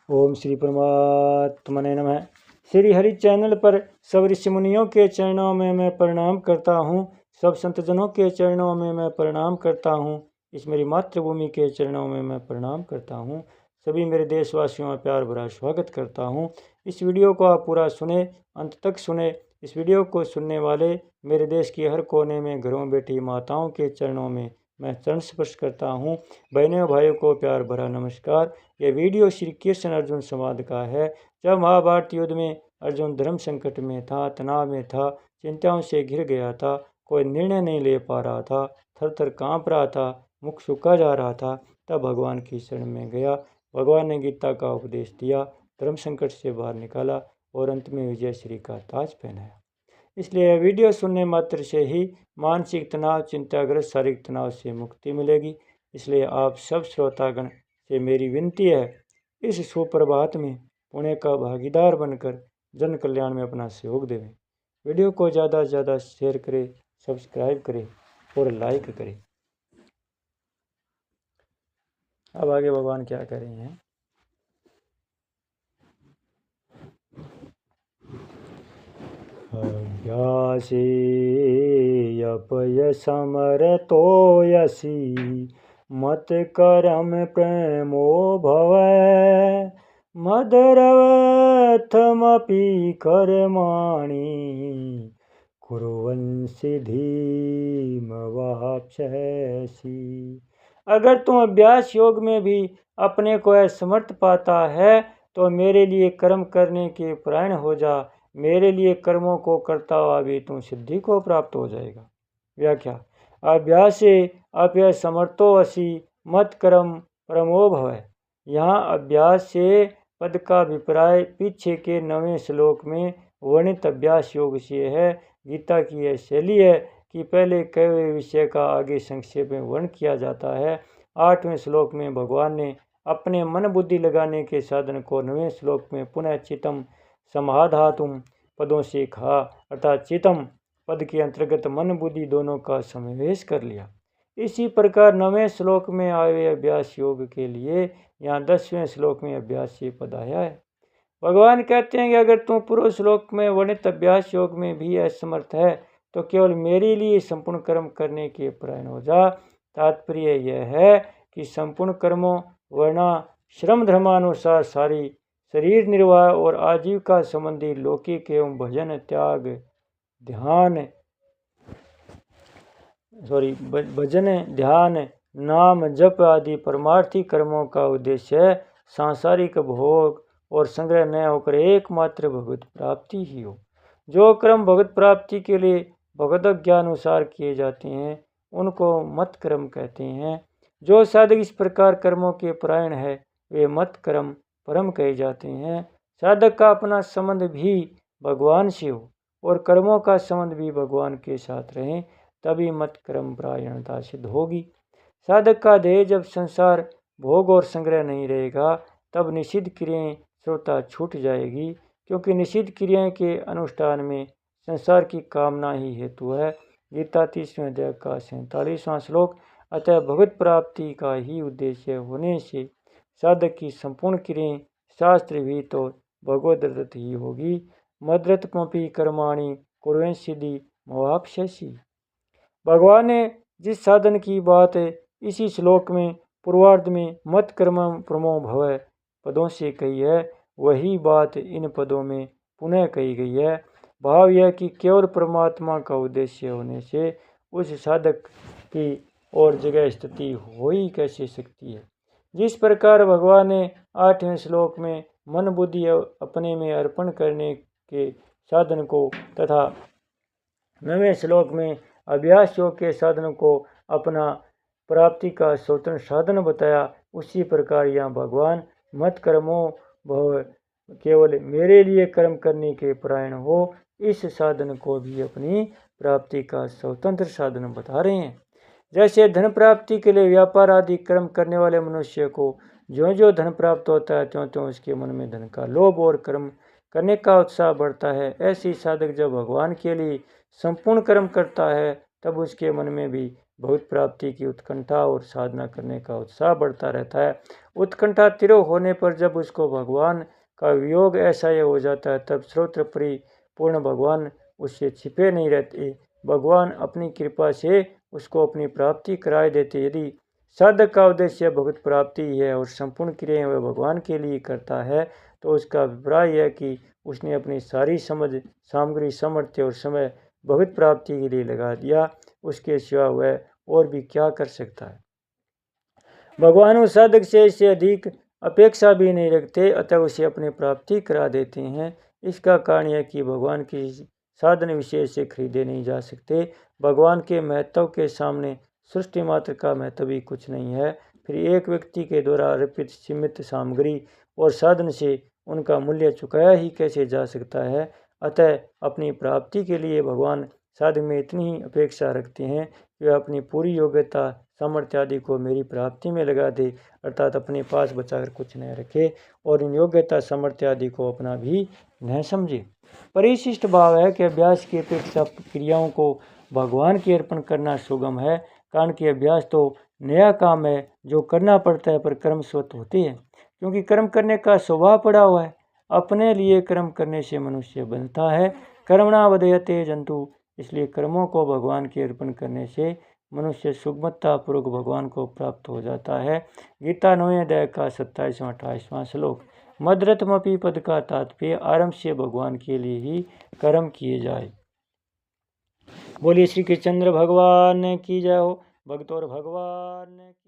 ओम श्री परमात्मने नमः। श्री हरि चैनल पर सब ऋषि मुनियों के चरणों में मैं प्रणाम करता हूँ। सब संतजनों के चरणों में मैं प्रणाम करता हूँ। इस मेरी मातृभूमि के चरणों में मैं प्रणाम करता हूँ। सभी मेरे देशवासियों में प्यार भरा स्वागत करता हूँ। इस वीडियो को आप पूरा सुने, अंत तक सुने। इस वीडियो को सुनने वाले मेरे देश के हर कोने में घरों में बैठी माताओं के चरणों में मैं चरण स्पर्श करता हूँ। बहनों भाइयों को प्यार भरा नमस्कार। यह वीडियो श्री कृष्ण अर्जुन संवाद का है। जब महाभारत युद्ध में अर्जुन धर्म संकट में था, तनाव में था, चिंताओं से घिर गया था, कोई निर्णय नहीं ले पा रहा था, थर थर काँप रहा था, मुख सूखा जा रहा था, तब भगवान की शरण में गया। भगवान ने गीता का उपदेश दिया, धर्म संकट से बाहर निकाला और अंत में विजय श्री का ताज पहनाया। इसलिए यह वीडियो सुनने मात्र से ही मानसिक तनाव, चिंताग्रस्त शारीरिक तनाव से मुक्ति मिलेगी। इसलिए आप सब श्रोतागण से मेरी विनती है, इस सुप्रभात में पुण्य का भागीदार बनकर जन कल्याण में अपना सहयोग देवें। वीडियो को ज़्यादा से ज़्यादा शेयर करें, सब्सक्राइब करें और लाइक करें। अब आगे भगवान क्या कह रहे हैं। अभ्यासे अपयसमरतो यसी मत करम प्रेमो भवै मदरवथमपि कर्माणि कुर्वन् सिद्धिमवाप्स्यसि। अगर तुम अभ्यास योग में भी अपने को असमर्थ पाता है तो मेरे लिए कर्म करने के परायण हो जा। मेरे लिए कर्मों को करता हुआ भी तुम सिद्धि को प्राप्त हो जाएगा। व्याख्या। अभ्यास से अपयसमर्थो असि मत कर्म परमो भवै। यहाँ अभ्यास से पद का अभिप्राय पीछे के 9वें श्लोक में वर्णित अभ्यास योग से है। गीता की यह शैली है कि पहले कहे हुए विषय का आगे संक्षेप में वर्णन किया जाता है। 8वें श्लोक में भगवान ने अपने मन बुद्धि लगाने के साधन को 9वें श्लोक में पुनः चितम समाधातुम पदों से कहा, अर्थात चितम पद के अंतर्गत मन बुद्धि दोनों का समावेश कर लिया। इसी प्रकार 9वें श्लोक में आए हुए अभ्यास योग के लिए यहाँ 10वें श्लोक में अभ्यास ये पद आया है। भगवान कहते हैं कि अगर तुम पूर्व श्लोक में वर्णित अभ्यास योग में भी असमर्थ है तो केवल मेरे लिए संपूर्ण कर्म करने के परायण हो जा। तात्पर्य यह है कि संपूर्ण कर्मों वर्णा श्रम धर्मानुसार सारी शरीर निर्वाह और आजीविका संबंधी लौकिक एवं भजन त्याग भजन ध्यान नाम जप आदि परमार्थी कर्मों का उद्देश्य सांसारिक भोग और संग्रह न होकर एकमात्र भगवत प्राप्ति ही हो। जो कर्म भगवत प्राप्ति के लिए भगवत ज्ञानानुसार किए जाते हैं उनको मत कर्म कहते हैं। जो साधक इस प्रकार कर्मों के परायण है वे मत कर्म परम कहे जाते हैं। साधक का अपना संबंध भी भगवान से हो और कर्मों का संबंध भी भगवान के साथ रहे, तभी मत कर्म परायणता सिद्ध होगी। साधक का ध्येय जब संसार भोग और संग्रह नहीं रहेगा तब निषिद्ध क्रियाएं श्रोता छूट जाएगी, क्योंकि निषिद्ध क्रियाएं के अनुष्ठान में संसार की कामना ही हेतु है। गीता 30वें अध्याय का 47वां श्लोक। अतः भगवत प्राप्ति का ही उद्देश्य होने से साधक की संपूर्ण क्रियाएं शास्त्र भी तो भगवत दत्त ही होगी। मद्रतमपि कर्माणि कुर्वन् सिद्धि मवाप्स्यसि। भगवान ने जिस साधन की बात इसी श्लोक में पूर्वार्ध में मत कर्म प्रमो भवै पदों से कही है, वही बात इन पदों में पुनः कही गई है। भाव यह कि केवल परमात्मा का उद्देश्य होने से उस साधक की और जगह स्थिति हो ही कैसे सकती है। जिस प्रकार भगवान ने 8वें श्लोक में मन बुद्धि अपने में अर्पण करने के साधन को तथा 9वें श्लोक में अभ्यास योग के साधन को अपना प्राप्ति का स्वतंत्र साधन बताया, उसी प्रकार यहाँ भगवान मत कर्मो भव केवल मेरे लिए कर्म करने के परायण हो इस साधन को भी अपनी प्राप्ति का स्वतंत्र साधन बता रहे हैं। जैसे धन प्राप्ति के लिए व्यापार आदि कर्म करने वाले मनुष्य को ज्यों ज्यों धन प्राप्त होता है त्यों त्यों उसके मन में धन का लोभ और कर्म करने का उत्साह बढ़ता है। ऐसी साधक जब भगवान के लिए संपूर्ण कर्म करता है तब उसके मन में भी भगवत प्राप्ति की उत्कंठा और साधना करने का उत्साह बढ़ता रहता है। उत्कंठा तिरोह होने पर जब उसको भगवान का वियोग ऐसा ही हो जाता है, तब सर्वत्र परिपूर्ण भगवान उससे छिपे नहीं रहते। भगवान अपनी कृपा से उसको अपनी प्राप्ति कराए देते। यदि साधक का उद्देश्य भगवत प्राप्ति है और संपूर्ण क्रियाएं वह भगवान के लिए करता है, तो उसका अभिप्राय है कि उसने अपनी सारी समझ, सामग्री, सामर्थ्य और समय भगवत प्राप्ति के लिए लगा दिया। उसके सिवा वह और भी क्या कर सकता है। भगवान उस साधक से इससे अधिक अपेक्षा भी नहीं रखते, अतः उसे अपनी प्राप्ति करा देते हैं। इसका कारण यह कि भगवान की साधन विशेष से खरीदे नहीं जा सकते। भगवान के महत्व के सामने सृष्टि मात्र का महत्व भी कुछ नहीं है। फिर एक व्यक्ति के द्वारा अर्पित सीमित सामग्री और साधन से उनका मूल्य चुकाया ही कैसे जा सकता है। अतः अपनी प्राप्ति के लिए भगवान साधक में इतनी ही अपेक्षा रखते हैं कि वह अपनी पूरी योग्यता, सामर्थ्य आदि को मेरी प्राप्ति में लगा दे, अर्थात अपने पास बचाकर कुछ न रखे और इन योग्यता, सामर्थ्य आदि को अपना भी न समझे। परिशिष्ट भाव है कि अभ्यास की अपेक्षा क्रियाओं को भगवान के अर्पण करना सुगम है, कारण कि अभ्यास तो नया काम है जो करना पड़ता है, पर कर्म स्वत होते हैं, क्योंकि कर्म करने का स्वभाव पड़ा हुआ है। अपने लिए कर्म करने से मनुष्य बनता है। कर्मणा वदयते जंतु, इसलिए कर्मों को भगवान के अर्पण करने से मनुष्य सुगमता पूर्वक भगवान को प्राप्त हो जाता है। गीता 9वें अध्याय का 27वां 28वां श्लोक। मद्रतमपि पद का तात्पर्य आरंभ से भगवान के लिए ही कर्म किए जाए। बोलिए श्री कृष्णचंद्र भगवान की जय हो। भक्त और भगवान की